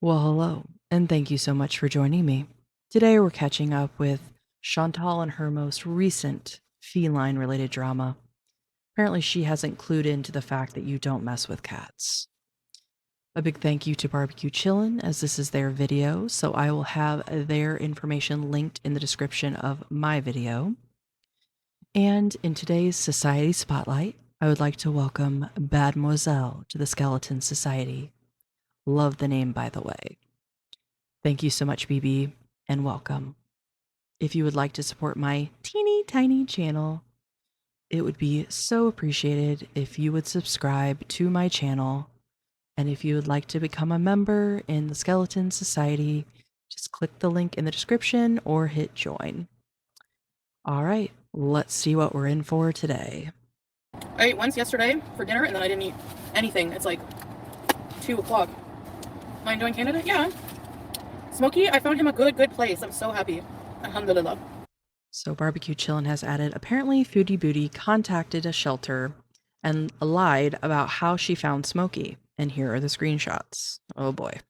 Well, hello, and thank you so much for joining me. Today we're catching up with Chantal and her most recent feline related drama. Apparently, she hasn't clued into the fact that you don't mess with cats. A big thank you to Barbecue Chillin, as this is their video, so I will have their information linked in the description of my video. And in today's Society Spotlight, I would like to welcome Mademoiselle to the Skeleton Society. Love the name, by the way. Thank you so much, BB, and welcome. If you would like to support my teeny tiny channel, it would be so appreciated if you would subscribe to my channel. And if you would like to become a member in the Skeleton Society, just click the link in the description or hit join. All right, let's see what we're in for today. I ate once yesterday for dinner and then I didn't eat anything. It's like 2 o'clock. Am I enjoying Canada? Yeah. Smokey, I found him a good place. I'm so happy. Alhamdulillah. So Barbecue Chillin has added, apparently Foodie Beauty contacted a shelter and lied about how she found Smokey. And here are the screenshots. Oh boy.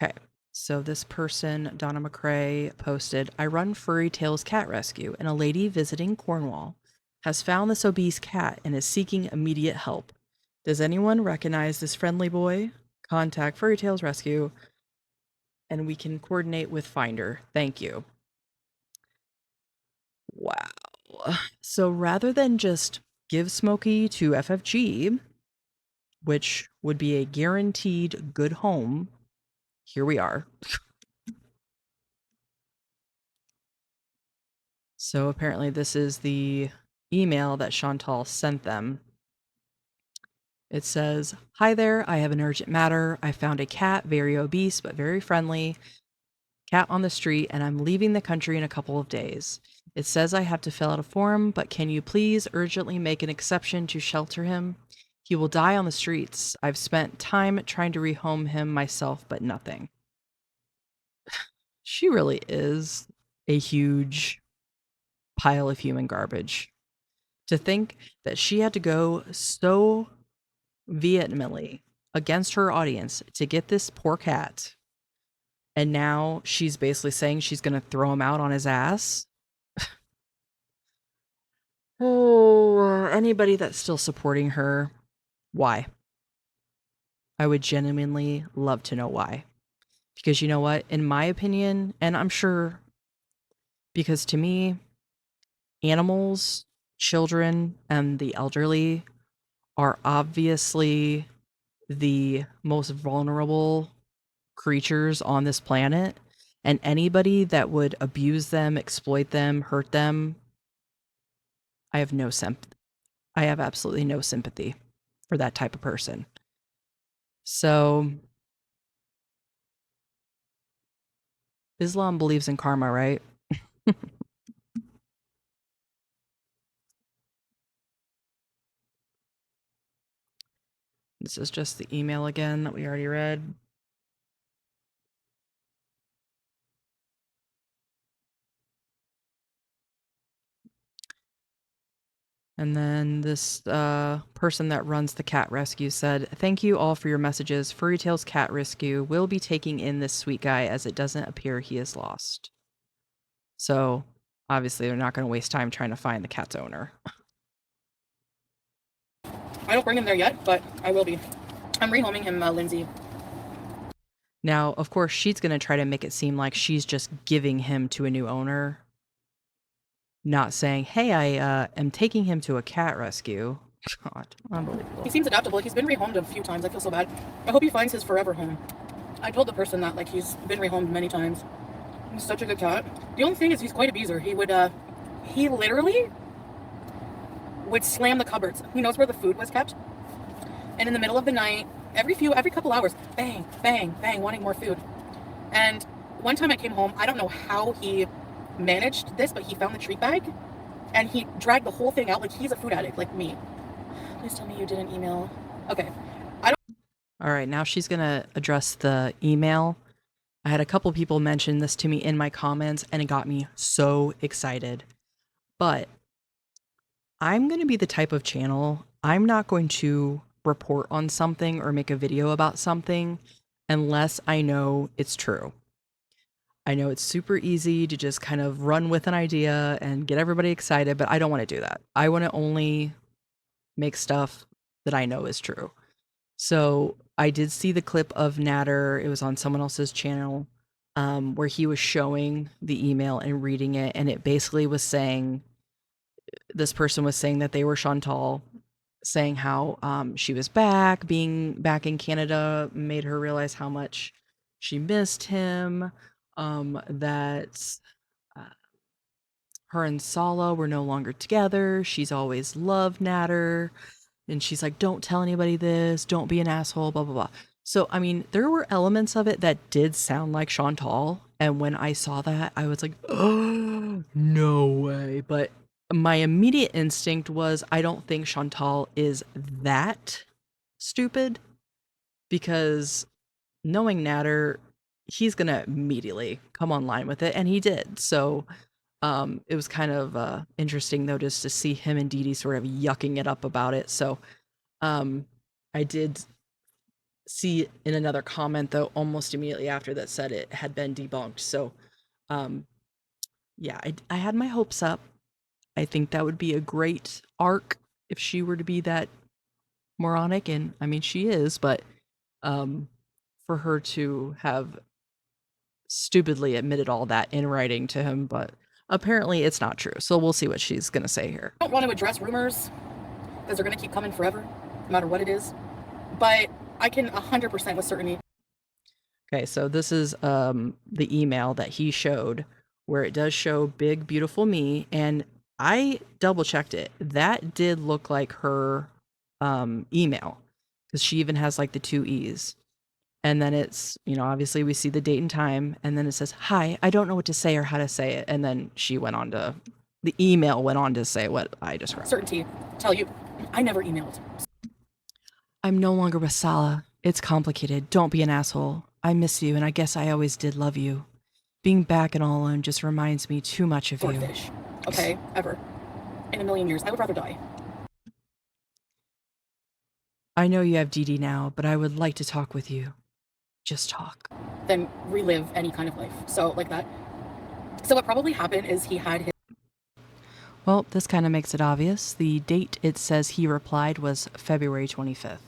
Okay. So this person, Donna McCrae, posted, I run Furry Tales Cat Rescue, and a lady visiting Cornwall has found this obese cat and is seeking immediate help. Does anyone recognize this friendly boy? Contact Furry Tales Rescue, and we can coordinate with Finder. Thank you. Wow. So rather than just give Smokey to FFG, which would be a guaranteed good home, here we are. So apparently this is the email that Chantal sent them. It says, hi there, I have an urgent matter. I found a cat, very obese but very friendly, cat on the street, and I'm leaving the country in a couple of days. It says I have to fill out a form, but can you please urgently make an exception to shelter him? He will die on the streets. I've spent time trying to rehome him myself, but nothing. She really is a huge pile of human garbage. To think that she had to go so vehemently against her audience to get this poor cat, and now she's basically saying she's going to throw him out on his ass. Oh, anybody that's still supporting her, why? I would genuinely love to know why. Because you know what? In my opinion, and I'm sure, because to me, animals, children, and the elderly are obviously the most vulnerable creatures on this planet. And anybody that would abuse them, exploit them, hurt them, I have no sympathy. I have absolutely no sympathy for that type of person. So Islam believes in karma, right? This is just the email again that we already read. And then this person that runs the cat rescue said, thank you all for your messages. Furry Tales Cat Rescue will be taking in this sweet guy as it doesn't appear he is lost. So obviously they're not going to waste time trying to find the cat's owner. I don't bring him there yet, but I will be. I'm rehoming him, Lindsay. Now, of course, she's going to try to make it seem like she's just giving him to a new owner. Not saying, hey, I am taking him to a cat rescue. God, unbelievable. He seems adaptable. He's been rehomed a few times. I feel so bad. I hope he finds his forever home. I told the person that, like, he's been rehomed many times. He's such a good cat. The only thing is he's quite a abuser. He literally would slam the cupboards. He knows where the food was kept. And in the middle of the night, every couple hours, bang, bang, bang, wanting more food. And one time I came home, I don't know how he managed this, but he found the treat bag and he dragged the whole thing out like he's a food addict, like me. Please tell me you didn't email. Okay. All right, now she's going to address the email. I had a couple people mention this to me in my comments, and it got me so excited. But I'm going to be the type of channel, I'm not going to report on something or make a video about something unless I know it's true. I know it's super easy to just kind of run with an idea and get everybody excited, but I don't want to do that. I want to only make stuff that I know is true. So I did see the clip of Nader. It was on someone else's channel, where he was showing the email and reading it, and it basically was saying, this person was saying that they were Chantal, saying how she was back, being back in Canada made her realize how much she missed him, that uh, her and Sala were no longer together. She's always loved Nader. And she's like, don't tell anybody this, don't be an asshole, blah, blah, blah. So, I mean, there were elements of it that did sound like Chantal. And when I saw that, I was like, oh, no way. But my immediate instinct was, I don't think Chantal is that stupid, because knowing Nader, he's going to immediately come online with it. And he did. So, it was kind of interesting, though, just to see him and Dee Dee sort of yucking it up about it. So I did see in another comment, though, almost immediately after, that said it had been debunked. So um, yeah, I had my hopes up. I think that would be a great arc if she were to be that moronic. And I mean, she is, but for her to have stupidly admitted all that in writing to him, but apparently it's not true. So we'll see what she's going to say here. I don't want to address rumors because they're going to keep coming forever, no matter what it is. But I can 100% with certainty. Okay, so this is the email that he showed, where it does show big, beautiful me. And I double checked it. That did look like her email, because she even has like the 2 E's. And then it's, obviously we see the date and time, and then it says, hi, I don't know what to say or how to say it. And then the email went on to say what I described. Certainty. Tell you, I never emailed. I'm no longer with Sala. It's complicated. Don't be an asshole. I miss you, and I guess I always did love you. Being back and all alone just reminds me too much of you. Swordfish. Okay, ever. In a million years, I would rather die. I know you have Dee Dee now, but I would like to talk with you. Just talk. Then relive any kind of life. So, like that. So what probably happened is he had his... Well, this kind of makes it obvious. The date it says he replied was February 25th.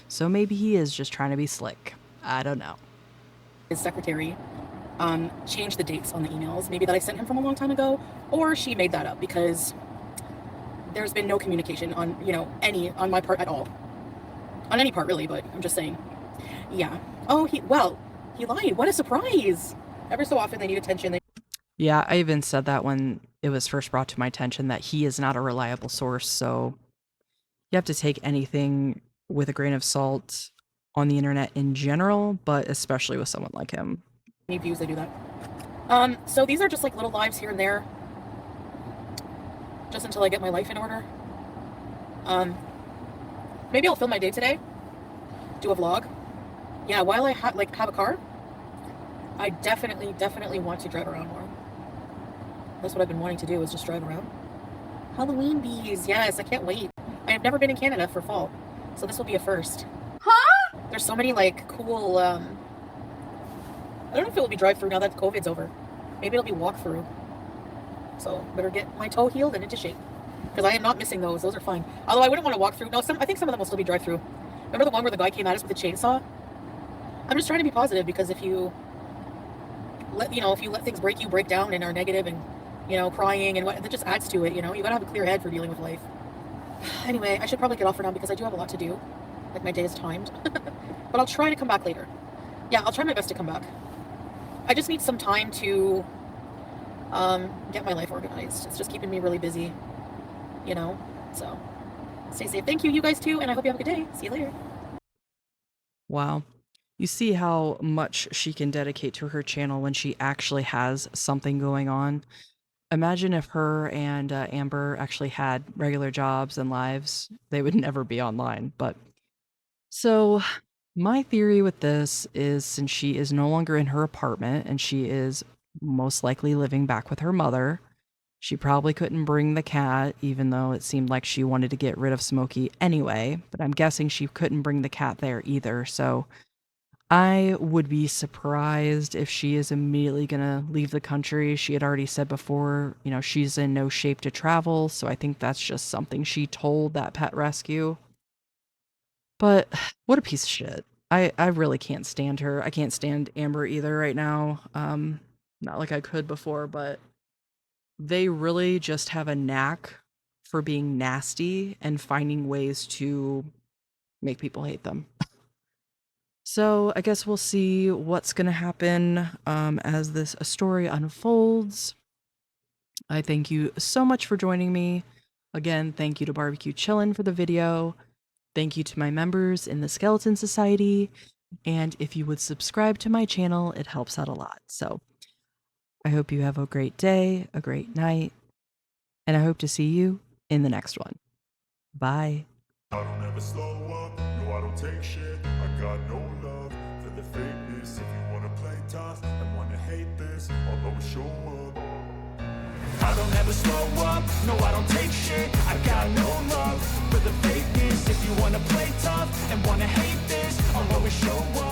So maybe he is just trying to be slick. I don't know. His secretary changed the dates on the emails, maybe that I sent him from a long time ago, or she made that up, because there's been no communication on, on my part at all. On any part, really, but I'm just saying. Yeah. Oh, he lied. What a surprise. Ever so often they need attention. Yeah, I even said that when it was first brought to my attention, that he is not a reliable source, so you have to take anything with a grain of salt on the internet in general, but especially with someone like him. Any views, they do that. So these are just like little lives here and there, just until I get my life in order. Maybe I'll film my day today, do a vlog. Yeah, while I have a car, I definitely want to drive around more. That's what I've been wanting to do, is just drive around. Halloween bees, yes, I can't wait. I have never been in Canada for fall, so this will be a first. Huh? There's so many cool, I don't know if it will be drive-through now that COVID's over. Maybe it'll be walk-through. So better get my toe healed and into shape, because I am not missing those. Those are fine. Although I wouldn't want to walk through. No, I think some of them will still be drive-through. Remember the one where the guy came at us with a chainsaw? I'm just trying to be positive, because if you let things break, you break down and are negative and, crying and that just adds to it, you gotta have a clear head for dealing with life. Anyway, I should probably get off for now, because I do have a lot to do. Like, my day is timed. But I'll try to come back later. Yeah, I'll try my best to come back. I just need some time to get my life organized. It's just keeping me really busy, so stay safe. Thank you, you guys too, and I hope you have a good day. See you later. Wow. You see how much she can dedicate to her channel when she actually has something going on. Imagine if her and Amber actually had regular jobs and lives. They would never be online. But so my theory with this is, since she is no longer in her apartment and she is most likely living back with her mother, she probably couldn't bring the cat, even though it seemed like she wanted to get rid of Smokey anyway. But I'm guessing she couldn't bring the cat there either. So I would be surprised if she is immediately gonna leave the country. She had already said before, you know, she's in no shape to travel, so I think that's just something she told that pet rescue. But what a piece of shit. I really can't stand her. I can't stand Amber either right now. Not like I could before, but they really just have a knack for being nasty and finding ways to make people hate them. So I guess we'll see what's going to happen as this story unfolds. I thank you so much for joining me. Again, thank you to Barbecue Chillin for the video. Thank you to my members in the Skeleton Society. And if you would subscribe to my channel, it helps out a lot. So I hope you have a great day, a great night, and I hope to see you in the next one. Bye. I don't ever slow up, no I don't take shit. I got no love for the fakeness. If you wanna play tough and wanna hate this, I'll always show up. I don't ever slow up, no I don't take shit. I got no love for the fakeness. If you wanna play tough and wanna hate this, I'll always show up.